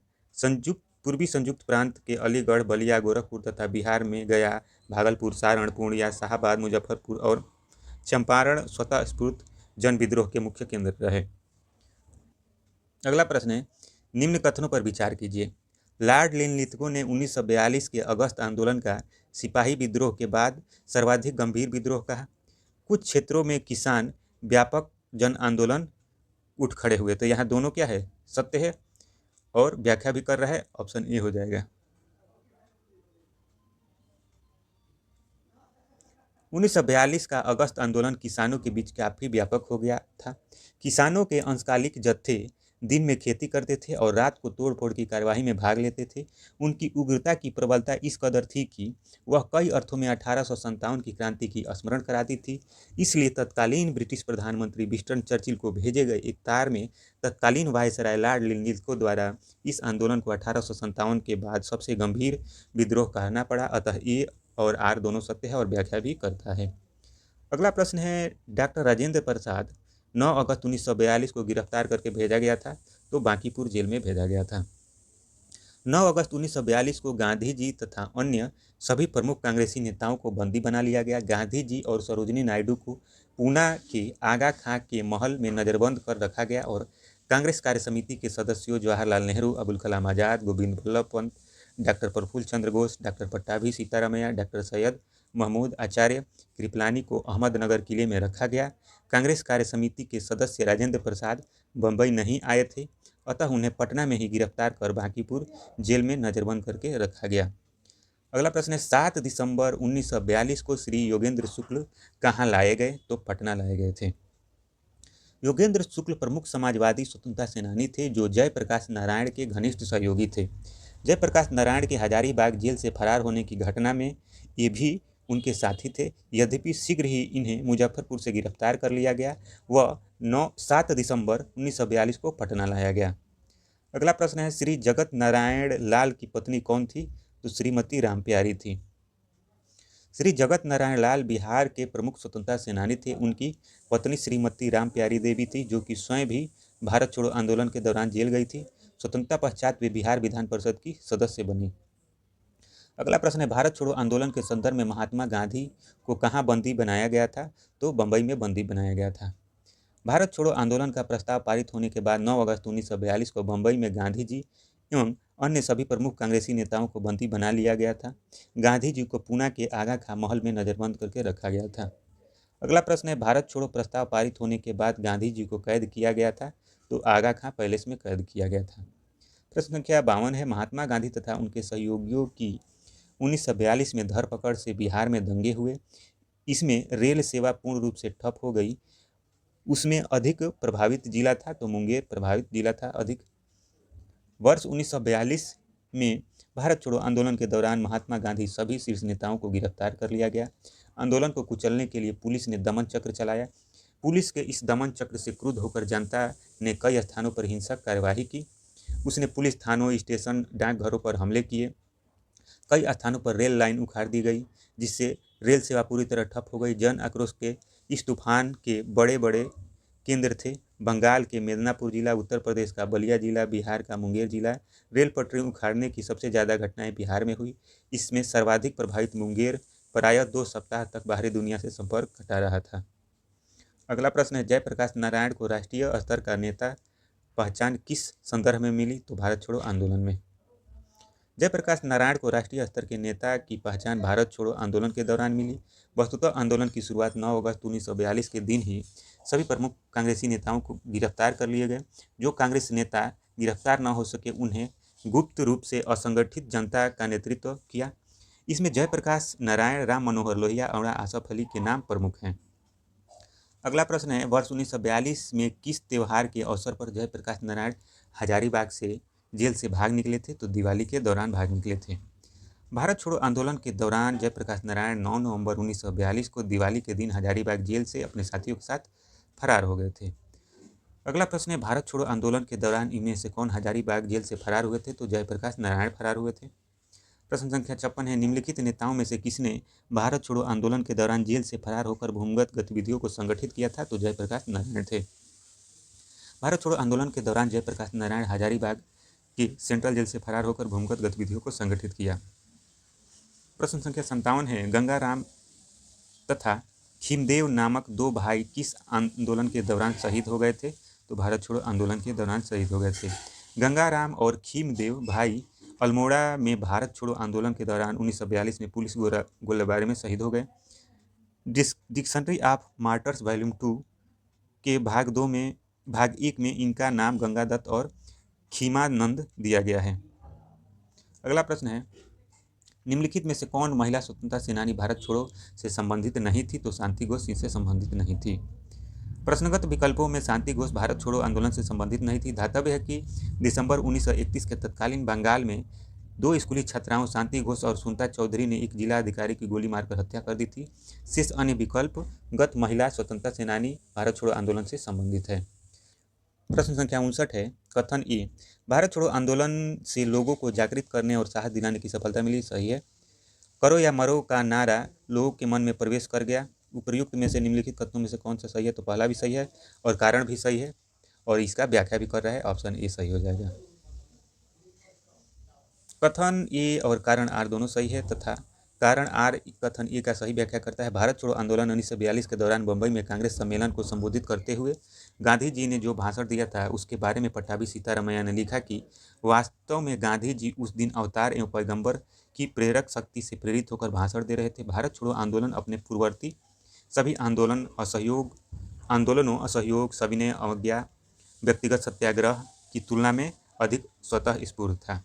पूर्वी संयुक्त प्रांत के अलीगढ़, बलिया, गोरखपुर तथा बिहार में गया, भागलपुर, सारण, पूर्णिया, शाहाबाद, मुजफ्फरपुर और चंपारण स्वतः स्फूर्त जन विद्रोह के मुख्य केंद्र रहे। अगला प्रश्न है, निम्न कथनों पर विचार कीजिए। लॉर्ड लिनलिथगो ने 1942 के अगस्त आंदोलन का सिपाही विद्रोह के बाद सर्वाधिक गंभीर विद्रोह कहा। कुछ क्षेत्रों में किसान व्यापक जन आंदोलन उठ खड़े हुए, तो यहाँ दोनों क्या है, सत्य है और व्याख्या भी कर रहा है, ऑप्शन ए हो जाएगा। 1942 का अगस्त आंदोलन किसानों के बीच काफी व्यापक हो गया था। किसानों के अंशकालिक जत्थे दिन में खेती करते थे और रात को तोड़फोड़ की कार्यवाही में भाग लेते थे। उनकी उग्रता की प्रबलता इस कदर थी कि वह कई अर्थों में 1857 की क्रांति की स्मरण कराती थी। इसलिए तत्कालीन ब्रिटिश प्रधानमंत्री विंस्टन चर्चिल को भेजे गए एक तार में तत्कालीन वायसराय लॉर्ड लिनलिथगो द्वारा इस आंदोलन को 1857 के बाद सबसे गंभीर विद्रोह कहना पड़ा। अतः ए और आर दोनों सत्य है और व्याख्या भी करता है। अगला प्रश्न है, डॉक्टर राजेंद्र प्रसाद 9 अगस्त 1942 को गिरफ्तार करके भेजा गया था, तो बांकीपुर जेल में भेजा गया था। 9 अगस्त 1942 को गांधी जी तथा अन्य सभी प्रमुख कांग्रेसी नेताओं को बंदी बना लिया गया। गांधी जी और सरोजिनी नायडू को पूना के आगा खां के महल में नजरबंद कर रखा गया और कांग्रेस कार्य समिति के सदस्यों जवाहरलाल नेहरू, अबुल कलाम आजाद, गोविंद बल्लभ पंत, डॉक्टर प्रफुल्ल चंद्र घोष, डॉक्टर पट्टाभी सीतारामैया, डॉक्टर सैयद महमूद आचार्य कृपलानी को अहमदनगर किले में रखा गया। कांग्रेस कार्य समिति के सदस्य राजेंद्र प्रसाद बंबई नहीं आए थे, अतः उन्हें पटना में ही गिरफ्तार कर बांकीपुर जेल में नजरबंद करके रखा गया। अगला प्रश्न है, 7 दिसंबर 1942 को श्री योगेंद्र शुक्ल कहाँ लाए गए, तो पटना लाए गए थे। योगेंद्र शुक्ल प्रमुख समाजवादी स्वतंत्रता सेनानी थे जो जयप्रकाश नारायण के घनिष्ठ सहयोगी थे। जयप्रकाश नारायण के हजारीबाग जेल से फरार होने की घटना में ये भी उनके साथी थे। यद्यपि शीघ्र ही इन्हें मुजफ्फरपुर से गिरफ्तार कर लिया गया व 7 दिसंबर 1942 को पटना लाया गया। अगला प्रश्न है, श्री जगत नारायण लाल की पत्नी कौन थी, तो श्रीमती रामप्यारी थी। श्री जगत नारायण लाल बिहार के प्रमुख स्वतंत्रता सेनानी थे। उनकी पत्नी श्रीमती रामप्यारी देवी थी, जो कि स्वयं भी भारत छोड़ो आंदोलन के दौरान जेल गई थी। स्वतंत्रता पश्चात वे बिहार विधान परिषद की सदस्य बनी। अगला प्रश्न है, भारत छोड़ो आंदोलन के संदर्भ में महात्मा गांधी को कहाँ बंदी बनाया गया था, तो बंबई में बंदी बनाया गया था। भारत छोड़ो आंदोलन का प्रस्ताव पारित होने के बाद 9 अगस्त 1942 को बंबई में गांधी जी एवं अन्य सभी प्रमुख कांग्रेसी नेताओं को बंदी बना लिया गया था। गांधी जी को पूना के आगा खां महल में नजरबंद करके रखा गया था। अगला प्रश्न है, भारत छोड़ो प्रस्ताव पारित होने के बाद गांधी जी को कैद किया गया था, तो आगा खां पैलेस में कैद किया गया था। प्रश्न संख्या 52 है, महात्मा गांधी तथा उनके सहयोगियों की 1942 में धरपकड़ से बिहार में दंगे हुए। इसमें रेल सेवा पूर्ण रूप से ठप हो गई। उसमें अधिक प्रभावित जिला था, तो मुंगेर प्रभावित जिला था अधिक। वर्ष 1942 में भारत छोड़ो आंदोलन के दौरान महात्मा गांधी सभी शीर्ष नेताओं को गिरफ्तार कर लिया गया। आंदोलन को कुचलने के लिए पुलिस ने दमन चक्र चलाया। पुलिस के इस दमन चक्र से क्रुद्ध होकर जनता ने कई स्थानों पर हिंसक कार्यवाही की। उसने पुलिस थानों, स्टेशन, डाकघरों पर हमले किए। कई स्थानों पर रेल लाइन उखाड़ दी गई, जिससे रेल सेवा पूरी तरह ठप हो गई। जन आक्रोश के इस तूफान के बड़े बड़े केंद्र थे बंगाल के मेदिनीपुर जिला, उत्तर प्रदेश का बलिया जिला, बिहार का मुंगेर जिला। रेल पटरी उखाड़ने की सबसे ज़्यादा घटनाएं बिहार में हुई। इसमें सर्वाधिक प्रभावित मुंगेर प्रायः 2 सप्ताह तक बाहरी दुनिया से संपर्क हटा रहा था। अगला प्रश्न है, जयप्रकाश नारायण को राष्ट्रीय स्तर का नेता पहचान किस संदर्भ में मिली, तो भारत छोड़ो आंदोलन में। जयप्रकाश नारायण को राष्ट्रीय स्तर के नेता की पहचान भारत छोड़ो आंदोलन के दौरान मिली। वस्तुतः आंदोलन की शुरुआत 9 अगस्त 1942 के दिन ही सभी प्रमुख कांग्रेसी नेताओं को गिरफ्तार कर लिए गए। जो कांग्रेस नेता गिरफ्तार न हो सके उन्हें गुप्त रूप से असंगठित जनता का नेतृत्व किया। इसमें जयप्रकाश नारायण, राम मनोहर लोहिया और आसफ अली के नाम प्रमुख हैं। अगला प्रश्न है, वर्ष 1942 में किस त्यौहार के अवसर पर जयप्रकाश नारायण हजारीबाग से जेल से भाग निकले थे? तो दिवाली के दौरान भाग निकले थे। भारत छोड़ो आंदोलन के दौरान जयप्रकाश नारायण 9 नवंबर 1942 को दिवाली के दिन हजारीबाग जेल से अपने साथियों के साथ फरार हो गए थे। अगला प्रश्न है, भारत छोड़ो आंदोलन के दौरान इनमें से कौन हजारीबाग जेल से फरार हुए थे? तो जयप्रकाश नारायण फरार हुए थे। प्रश्न संख्या 56 है, निम्नलिखित नेताओं में से किसने भारत छोड़ो आंदोलन के दौरान जेल से फरार होकर भूमिगत गतिविधियों को संगठित किया था? तो जयप्रकाश नारायण थे। भारत छोड़ो आंदोलन के दौरान जयप्रकाश नारायण हजारीबाग की सेंट्रल जेल से फरार होकर भूमिगत गतिविधियों को संगठित किया। प्रश्न संख्या 57 है, गंगाराम तथा खीमदेव नामक दो भाई किस आंदोलन के दौरान शहीद हो गए थे? तो भारत छोड़ो आंदोलन के दौरान शहीद हो गए थे। गंगाराम और खीमदेव भाई अल्मोड़ा में भारत छोड़ो आंदोलन के दौरान 1942 में पुलिस गोलीबारी में शहीद हो गए। डिक्शनरी ऑफ मार्टर्स वॉल्यूम 2 के भाग 1 में इनका नाम गंगादत्त और खीमानंद दिया गया है। अगला प्रश्न है, निम्नलिखित में से कौन महिला स्वतंत्रता सेनानी भारत छोड़ो से संबंधित नहीं थी? तो शांति घोष इनसे संबंधित नहीं थी। प्रश्नगत विकल्पों में शांति घोष भारत छोड़ो आंदोलन से संबंधित नहीं थी। धातव्य है कि दिसंबर 1931 के तत्कालीन बंगाल में दो स्कूली छात्राओं शांति घोष और सुनीता चौधरी ने एक जिला अधिकारी की गोली मारकर हत्या कर दी थी। शेष अन्य विकल्पगत महिला स्वतंत्रता सेनानी भारत छोड़ो आंदोलन से संबंधित है। प्रश्न संख्या 59 है, कथन ए, भारत छोड़ो आंदोलन से लोगों को जागृत करने और साहस दिलाने की सफलता मिली। सही है। करो या मरो का नारा लोगों के मन में प्रवेश कर गया। उपर्युक्त में से निम्नलिखित कथनों में से कौन सा सही है? तो पहला भी सही है और कारण भी सही है और इसका व्याख्या भी कर रहा है। ऑप्शन ए सही हो जाएगा। कथन ए और कारण आर दोनों सही है तथा कारण आर कथन ए का सही व्याख्या करता है। भारत छोड़ो आंदोलन 1942 के दौरान बंबई में कांग्रेस सम्मेलन को संबोधित करते हुए गांधी जी ने जो भाषण दिया था उसके बारे में पट्टाभी सीतारमैया ने लिखा कि वास्तव में गांधी जी उस दिन अवतार एवं पैगंबर की प्रेरक शक्ति से प्रेरित होकर भाषण दे रहे थे। भारत छोड़ो आंदोलन अपने पूर्ववर्ती सभी आंदोलनों असहयोग, सविनय अवज्ञा, व्यक्तिगत सत्याग्रह की तुलना में अधिक स्वतः स्फूर्त था।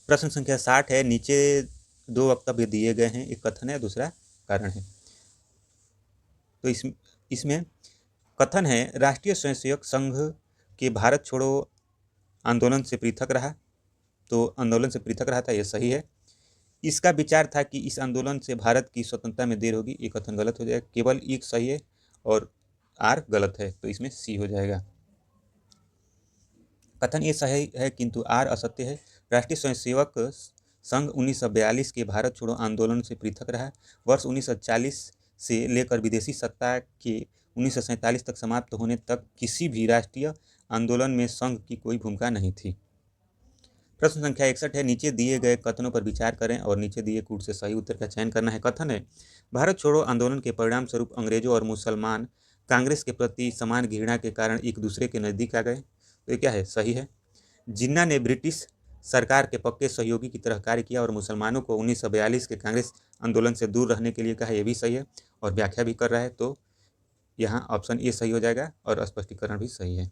प्रश्न संख्या 60 है, नीचे दो वक्तव्य दिए गए हैं, एक कथन है दूसरा कारण है। तो इसमें कथन है, राष्ट्रीय स्वयंसेवक संघ के भारत छोड़ो आंदोलन से पृथक रहा। तो आंदोलन से पृथक रहा था, यह सही है। इसका विचार था कि इस आंदोलन से भारत की स्वतंत्रता में देर होगी। ये कथन गलत हो जाएगा। केवल एक सही है और आर गलत है, तो इसमें सी हो जाएगा। कथन ये सही है किंतु आर असत्य है। राष्ट्रीय स्वयंसेवक संघ 1942 के भारत छोड़ो आंदोलन से पृथक रहा। वर्ष 1940 से लेकर विदेशी सत्ता के 1947 तक समाप्त होने तक किसी भी राष्ट्रीय आंदोलन में संघ की कोई भूमिका नहीं थी। प्रश्न संख्या 61 है, नीचे दिए गए कथनों पर विचार करें और नीचे दिए कूट से सही उत्तर का चयन करना है। कथन है, भारत छोड़ो आंदोलन के परिणाम स्वरूप अंग्रेजों और मुसलमान कांग्रेस के प्रति समान घृणा के कारण एक दूसरे के नज़दीक आ गए। तो ये क्या है? सही है। जिन्ना ने ब्रिटिश सरकार के पक्के सहयोगी की तरह कार्य किया और मुसलमानों को 1942 के कांग्रेस आंदोलन से दूर रहने के लिए कहा, यह भी सही है और व्याख्या भी कर रहा है। तो यहाँ ऑप्शन ए सही हो जाएगा और स्पष्टीकरण भी सही है।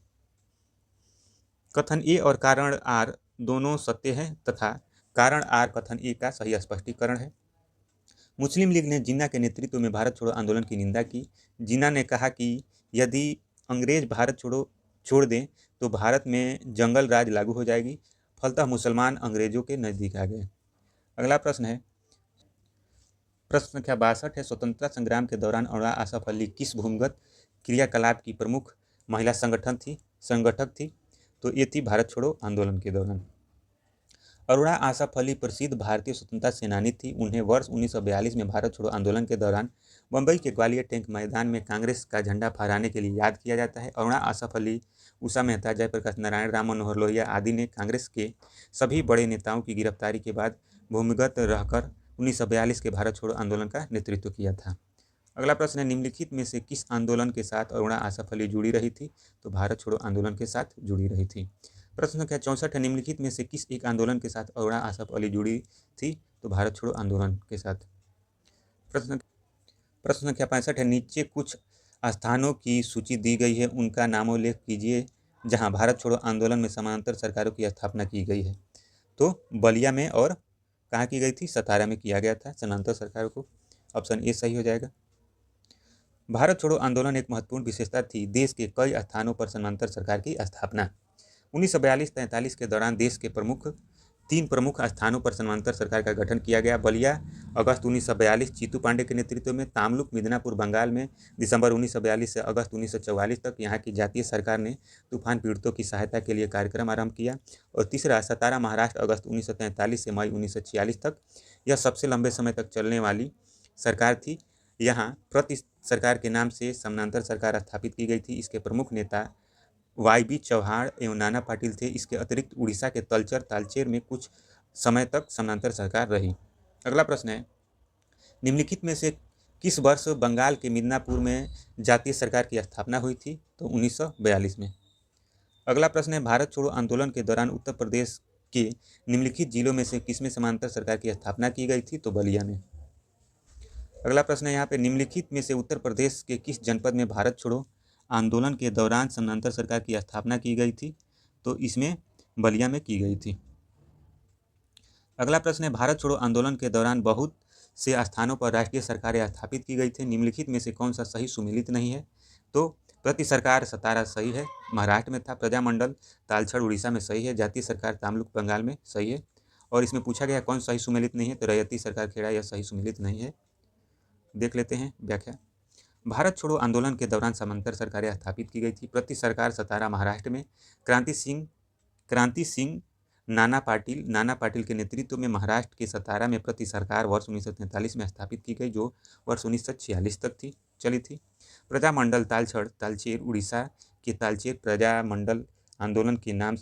कथन ए और कारण आर दोनों सत्य हैं तथा कारण आर कथन ए का सही स्पष्टीकरण है। मुस्लिम लीग ने जिन्ना के नेतृत्व में भारत छोड़ो आंदोलन की निंदा की। जिन्ना ने कहा कि यदि अंग्रेज भारत छोड़ दें तो भारत में जंगल राज लागू हो जाएगी। फलतः मुसलमान अंग्रेजों के नज़दीक आ गए। अगला प्रश्न है, प्रश्न संख्या 62 है, स्वतंत्रता संग्राम के दौरान अरुणा आसफ अली किस भूमिगत क्रियाकलाप की प्रमुख महिला संगठक थी? तो ये थी भारत छोड़ो आंदोलन के दौरान। अरुणा आसफ अली प्रसिद्ध भारतीय स्वतंत्रता सेनानी थी। उन्हें वर्ष 1942 में भारत छोड़ो आंदोलन के दौरान बंबई के ग्वालियर टैंक मैदान में कांग्रेस का झंडा फहराने के लिए याद किया जाता है। अरुणा आसफ अली, उषा मेहता, जयप्रकाश नारायण, राम मनोहर लोहिया आदि ने कांग्रेस के सभी बड़े नेताओं की गिरफ्तारी के बाद भूमिगत रहकर 1942 के भारत छोड़ो आंदोलन का नेतृत्व किया था। अगला प्रश्न है, निम्नलिखित में से किस आंदोलन के साथ अरुणा आसफ अली जुड़ी रही थी? तो भारत छोड़ो आंदोलन के साथ जुड़ी रही थी। प्रश्न संख्या 64 है, निम्नलिखित में से किस एक आंदोलन के साथ अरुणा आसफ अली जुड़ी थी? तो भारत छोड़ो आंदोलन के साथ। प्रश्न प्रश्न संख्या 65 है, नीचे कुछ स्थानों की सूची दी गई है, उनका नामोल्लेख कीजिए जहां भारत छोड़ो आंदोलन में समानांतर सरकारों की स्थापना की गई है। तो बलिया में और कहाँ की गई थी? सतारा में किया गया था समानांतर सरकारों को। ऑप्शन ए सही हो जाएगा। भारत छोड़ो आंदोलन एक महत्वपूर्ण विशेषता थी, देश के कई स्थानों पर समानांतर सरकार की स्थापना। 1942-43 के दौरान देश के तीन प्रमुख स्थानों पर समानांतर सरकार का गठन किया गया। बलिया अगस्त 1942 चीतू पांडे के नेतृत्व में, तामलुक मिदनापुर बंगाल में दिसंबर 1942 से अगस्त 1944 तक यहाँ की जातीय सरकार ने तूफान पीड़ितों की सहायता के लिए कार्यक्रम आरंभ किया। और तीसरा सतारा महाराष्ट्र अगस्त 1943 से मई 1946 तक, यह सबसे लंबे समय तक चलने वाली सरकार थी। यहाँ प्रति सरकार के नाम से समानांतर सरकार स्थापित की गई थी। इसके प्रमुख नेता वाई चौहान एवं नाना पाटिल थे। इसके अतिरिक्त उड़ीसा के तलचर तालचेर में कुछ समय तक समानांतर सरकार रही। अगला प्रश्न है, निम्नलिखित में से किस वर्ष बंगाल के मिदनापुर में जातीय सरकार की स्थापना हुई थी? तो 1942 में। अगला प्रश्न है, भारत छोड़ो आंदोलन के दौरान उत्तर प्रदेश के निम्नलिखित जिलों में से किसमें समानांतर सरकार की स्थापना की गई थी? तो बलिया में। अगला प्रश्न है यहाँ पे, निम्नलिखित में से उत्तर प्रदेश के किस जनपद में भारत छोड़ो आंदोलन के दौरान समानांतर सरकार की स्थापना की गई थी? तो इसमें बलिया में की गई थी। अगला प्रश्न है, भारत छोड़ो आंदोलन के दौरान बहुत से स्थानों पर राष्ट्रीय सरकारें स्थापित की गई थी, निम्नलिखित में से कौन सा सही सुमेलित नहीं है? तो प्रति सरकार सतारा सही है, महाराष्ट्र में था। प्रजामंडल तालछड़ उड़ीसा में सही है। जातीय सरकार तामलुक बंगाल में सही है। और इसमें पूछा गया कौन सही सुमेलित नहीं है? तो रैयती सरकार खेड़ा, यह सही सुमेलित नहीं है। देख लेते हैं व्याख्या। भारत छोड़ो आंदोलन के दौरान समानांतर सरकारें स्थापित की गई थी। प्रति सरकार सतारा महाराष्ट्र में, क्रांति सिंह नाना पाटिल के नेतृत्व में महाराष्ट्र के सतारा में प्रति सरकार वर्ष 1943 में स्थापित की गई, जो वर्ष 1946 तक चली थी। प्रजामंडल तालचेर उड़ीसा के तालचेर प्रजामंडल आंदोलन के नाम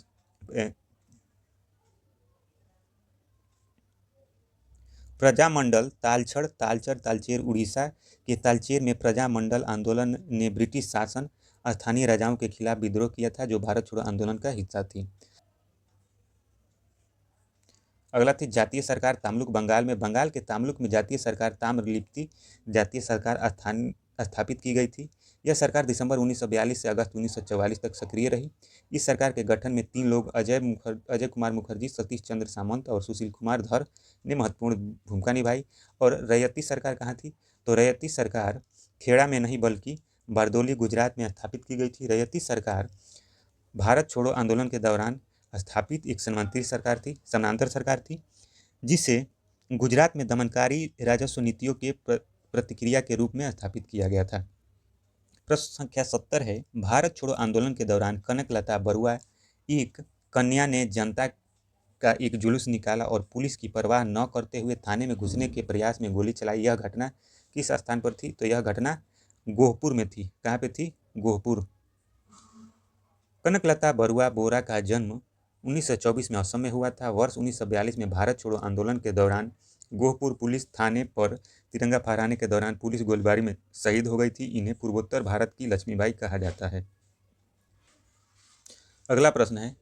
प्रजामंडल तालचेर उड़ीसा के तालचेर में प्रजामंडल आंदोलन ने ब्रिटिश शासन स्थानीय राजाओं के खिलाफ विद्रोह किया था, जो भारत छोड़ो आंदोलन का हिस्सा थी। अगला थी जातीय सरकार तामलुक बंगाल में। बंगाल के तामलुक में जातीय सरकार ताम्रलिप्ति जातीय सरकार स्थापित की गई थी। यह सरकार दिसंबर 1942 से अगस्त 1944 तक सक्रिय रही। इस सरकार के गठन में 3 लोग अजय कुमार मुखर्जी, सतीश चंद्र सामंत और सुशील कुमार धर ने महत्वपूर्ण भूमिका निभाई। और रैयती सरकार कहाँ थी? तो रैयती सरकार खेड़ा में नहीं बल्कि बारदोली गुजरात में स्थापित की गई थी। रैयती सरकार भारत छोड़ो आंदोलन के दौरान स्थापित एक समानांतर सरकार थी, जिसे गुजरात में दमनकारी राजस्व नीतियों के प्रतिक्रिया के रूप में स्थापित किया गया था। प्रश्न संख्या 70 है, भारत छोड़ो आंदोलन के दौरान कनकलता बरुआ एक कन्या ने जनता का एक जुलूस निकाला और पुलिस की परवाह न करते हुए थाने में घुसने के प्रयास में गोली चलाई। यह घटना किस स्थान पर थी? तो यह घटना गोहपुर में थी। कहाँ पे थी? गोहपुर। कनकलता बरुआ बोरा का जन्म 1924 में असम में हुआ था। वर्ष 1942 में भारत छोड़ो आंदोलन के दौरान गोहपुर पुलिस थाने पर तिरंगा फहराने के दौरान पुलिस गोलीबारी में शहीद हो गई थी। इन्हें पूर्वोत्तर भारत की लक्ष्मीबाई कहा जाता है। अगला प्रश्न है,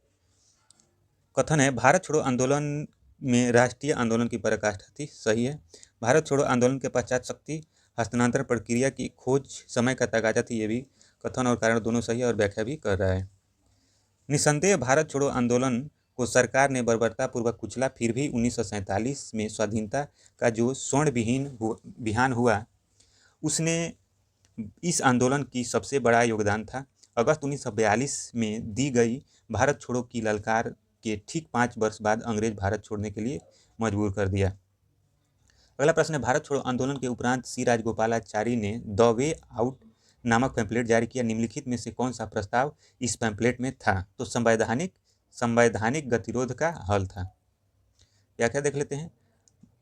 कथन है भारत छोड़ो आंदोलन में राष्ट्रीय आंदोलन की पराकाष्ठा थी। सही है। भारत छोड़ो आंदोलन के पश्चात शक्ति हस्तांतरण प्रक्रिया की खोज समय का तकाजा थी। ये भी कथन और कारण दोनों सही है और व्याख्या भी कर रहा है। निसंदेह भारत छोड़ो आंदोलन को सरकार ने बर्बरतापूर्वक कुचला, फिर भी 1947 में स्वाधीनता का जो स्वर्ण बिहान हुआ, उसने इस आंदोलन की सबसे बड़ा योगदान था। अगस्त 1942 में दी गई भारत छोड़ो की ललकार के ठीक 5 वर्ष बाद अंग्रेज भारत छोड़ने के लिए मजबूर कर दिया। अगला प्रश्न है, भारत छोड़ो आंदोलन के उपरांत सी राजगोपालाचारी ने द वे आउट नामक पैम्पलेट जारी किया। निम्नलिखित में से कौन सा प्रस्ताव इस पैम्पलेट में था? तो संवैधानिक गतिरोध का हल था। व्याख्या देख लेते हैं।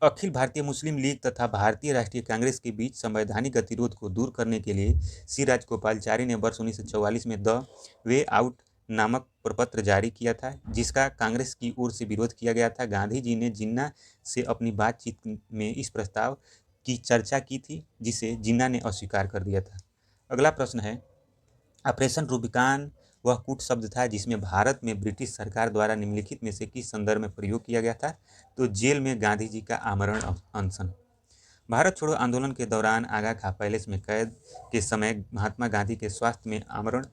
अखिल भारतीय मुस्लिम लीग तथा भारतीय राष्ट्रीय कांग्रेस के बीच संवैधानिक गतिरोध को दूर करने के लिए सी राजगोपालाचारी ने वर्ष 1944 में द वे आउट नामक प्रपत्र जारी किया था, जिसका कांग्रेस की ओर से विरोध किया गया था। गांधी जी ने जिन्ना से अपनी बातचीत में इस प्रस्ताव की चर्चा की थी, जिसे जिन्ना ने अस्वीकार कर दिया था। अगला प्रश्न है, ऑपरेशन रूबिकान वह कूट शब्द था जिसमें भारत में ब्रिटिश सरकार द्वारा निम्नलिखित में से किस संदर्भ में प्रयोग किया गया था? तो जेल में गांधी जी का आमरण अनशन। भारत छोड़ो आंदोलन के दौरान आगा खा पैलेस में कैद के समय महात्मा गांधी के स्वास्थ्य में आमरण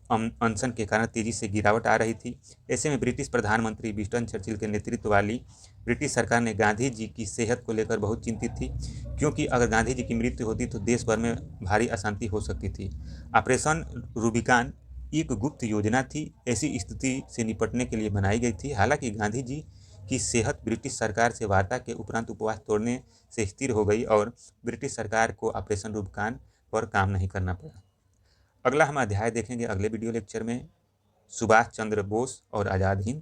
अनशन के कारण तेजी से गिरावट आ रही थी। ऐसे में ब्रिटिश प्रधानमंत्री विंस्टन चर्चिल के नेतृत्व वाली ब्रिटिश सरकार ने गांधी जी की सेहत को लेकर बहुत चिंतित थी, क्योंकि अगर गांधी जी की मृत्यु होती तो देश भर में भारी अशांति हो सकती थी। ऑपरेशन रूबिकान एक गुप्त योजना थी, ऐसी स्थिति से निपटने के लिए बनाई गई थी। हालांकि गांधी जी की सेहत ब्रिटिश सरकार से वार्ता के उपरांत उपवास तोड़ने से स्थिर हो गई और ब्रिटिश सरकार को ऑपरेशन रूबिकान पर काम नहीं करना पड़ा। अगला हम अध्याय देखेंगे अगले वीडियो लेक्चर में, सुभाष चंद्र बोस और आज़ाद हिंद।